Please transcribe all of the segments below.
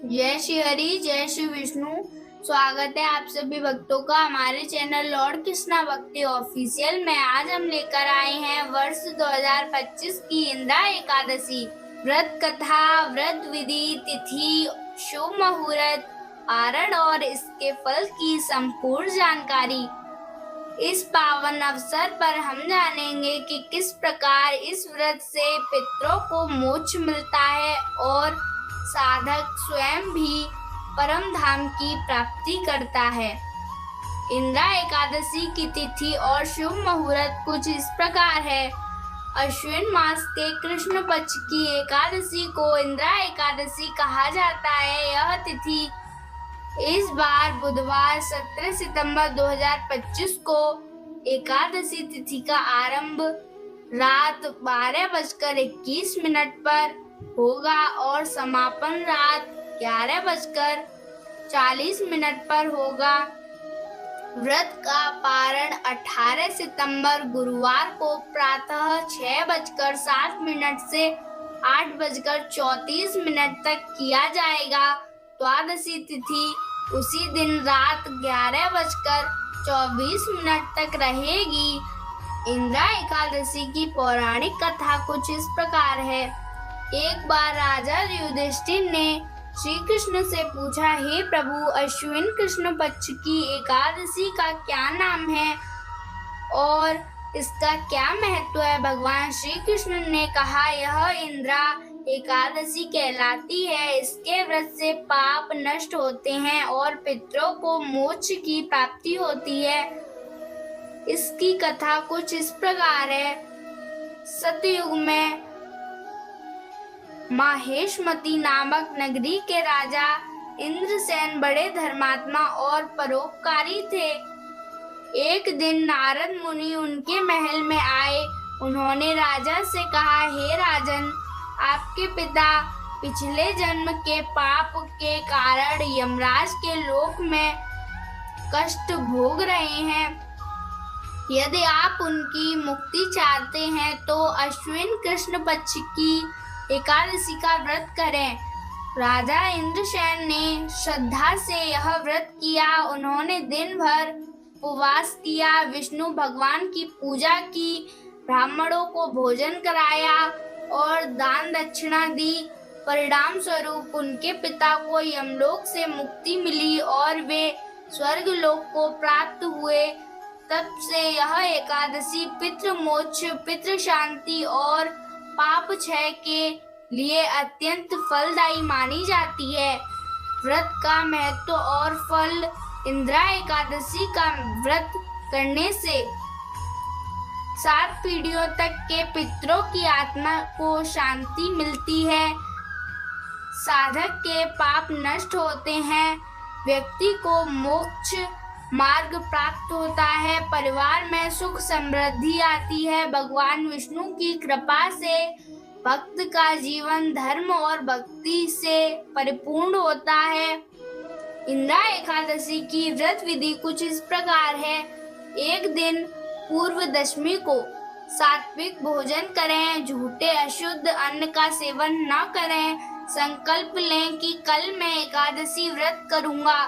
जय श्री हरि, जय श्री विष्णु। स्वागत है आप सभी भक्तों का हमारे चैनल लॉर्ड कृष्णा भक्ति ऑफिशियल में। आज हम लेकर आए हैं वर्ष 2025 की इंद्रा एकादशी व्रत कथा, व्रत विधि, तिथि, शुभ मुहूर्त, पारण और इसके फल की संपूर्ण जानकारी। इस पावन अवसर पर हम जानेंगे कि किस प्रकार इस व्रत से पितरों को मोक्ष मिलता है और साधक स्वयं भी परम धाम की प्राप्ति करता है। इंद्रा एकादशी की तिथि और शुभ मुहूर्त कुछ इस प्रकार है। अश्विन मास के कृष्ण पक्ष की एकादशी को इंद्रा एकादशी कहा जाता है। यह तिथि इस बार बुधवार 17 सितंबर 2025 को एकादशी तिथि का आरंभ रात 12:21 पर होगा और समापन रात 11:40 पर होगा। व्रत का पारण 18 सितंबर गुरुवार को प्रातः 6:07 से 8:34 तक किया जाएगा। द्वादशी तिथि उसी दिन रात 11:24 तक रहेगी। इंद्रा एकादशी की पौराणिक कथा कुछ इस प्रकार है। एक बार राजा युधिष्ठिर ने श्री कृष्ण से पूछा, हे प्रभु, अश्विन कृष्ण पक्ष की एकादशी का क्या नाम है और इसका क्या महत्व है? भगवान श्री कृष्ण ने कहा, यह इंद्रा एकादशी कहलाती है। इसके व्रत से पाप नष्ट होते हैं और पितरों को मोक्ष की प्राप्ति होती है। इसकी कथा कुछ इस प्रकार है। सतयुग में माहेशमती नामक नगरी के राजा इंद्रसेन बड़े धर्मात्मा और परोपकारी थे। एक दिन नारद मुनि उनके महल में आए। उन्होंने राजा से कहा, हे राजन, आपके पिता पिछले जन्म के पाप के कारण यमराज के लोक में कष्ट भोग रहे हैं। यदि आप उनकी मुक्ति चाहते हैं तो अश्विन कृष्ण पक्ष की एकादशी का व्रत करें। राजा इंद्रसेन ने श्रद्धा से यह व्रत किया। उन्होंने दिन भर उपवास किया, विष्णु भगवान की पूजा की, ब्राह्मणों को भोजन कराया और दान दक्षिणा दी। परिणाम स्वरूप उनके पिता को यमलोक से मुक्ति मिली और वे स्वर्ग लोक को प्राप्त हुए। तब से यह एकादशी पितृ मोक्ष, पितृ शांति और पाप क्षय के लिए अत्यंत फलदायी मानी जाती है। व्रत का महत्व और फल। इंद्रा एकादशी का व्रत करने से 7 पीढ़ियों तक के पितरों की आत्मा को शांति मिलती है। साधक के पाप नष्ट होते हैं। व्यक्ति को मोक्ष मार्ग प्राप्त होता है। परिवार में सुख समृद्धि आती है। भगवान विष्णु की कृपा से भक्त का जीवन धर्म और भक्ति से परिपूर्ण होता है। इंद्रा एकादशी की व्रत विधि कुछ इस प्रकार है। एक दिन पूर्व दशमी को सात्विक भोजन करें। झूठे अशुद्ध अन्न का सेवन न करें। संकल्प लें कि कल मैं एकादशी व्रत करूंगा।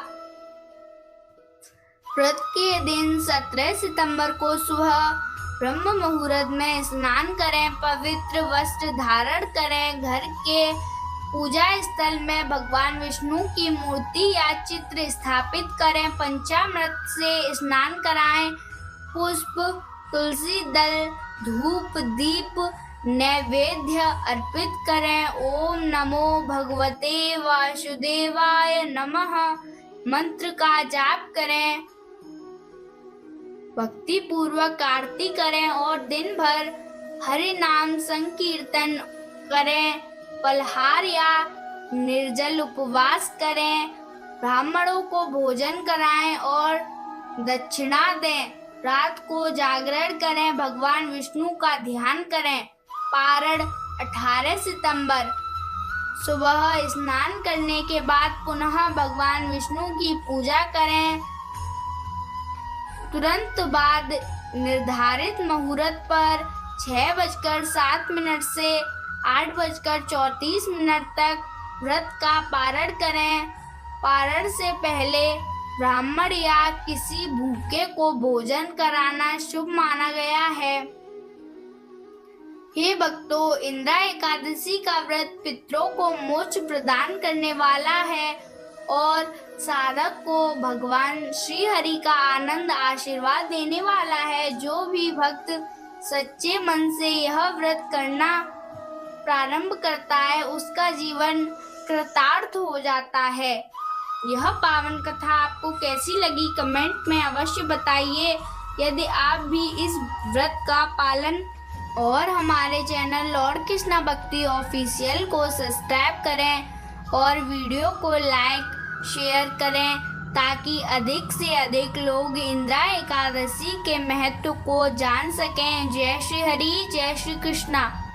व्रत के दिन 17 सितंबर को सुबह ब्रह्म मुहूर्त में स्नान करें। पवित्र वस्त्र धारण करें। घर के पूजा स्थल में भगवान विष्णु की मूर्ति या चित्र स्थापित करें। पंचामृत से स्नान कराएं। पुष्प, तुलसी दल, धूप, दीप, नैवेद्य अर्पित करें। ओम नमो भगवते वासुदेवाय नमः मंत्र का जाप करें। भक्ति पूर्वक आरती करें और दिन भर हरि नाम संकीर्तन करें। फलाहार या निर्जल उपवास करें। ब्राह्मणों को भोजन कराएं और दक्षिणा दें। रात को जागरण करें। भगवान विष्णु का ध्यान करें। पारण 18 सितंबर सुबह स्नान करने के बाद पुनः भगवान विष्णु की पूजा करें। तुरंत बाद निर्धारित मुहूर्त पर 6:07 से 8:34 तक व्रत का पारण करें। पारण से पहले ब्राह्मण या किसी भूखे को भोजन कराना शुभ माना गया है। हे भक्तों, इंद्रा एकादशी का व्रत पितरों को मोक्ष प्रदान करने वाला है और साधक को भगवान श्री हरि का आनंद आशीर्वाद देने वाला है। जो भी भक्त सच्चे मन से यह व्रत करना प्रारंभ करता है, उसका जीवन कृतार्थ हो जाता है। यह पावन कथा आपको कैसी लगी कमेंट में अवश्य बताइए। यदि आप भी इस व्रत का पालन और हमारे चैनल लॉर्ड कृष्णा भक्ति ऑफिशियल को सब्सक्राइब करें और वीडियो को लाइक शेयर करें ताकि अधिक से अधिक लोग इंद्रा एकादशी के महत्व को जान सकें। जय श्री हरि, जय श्री कृष्णा।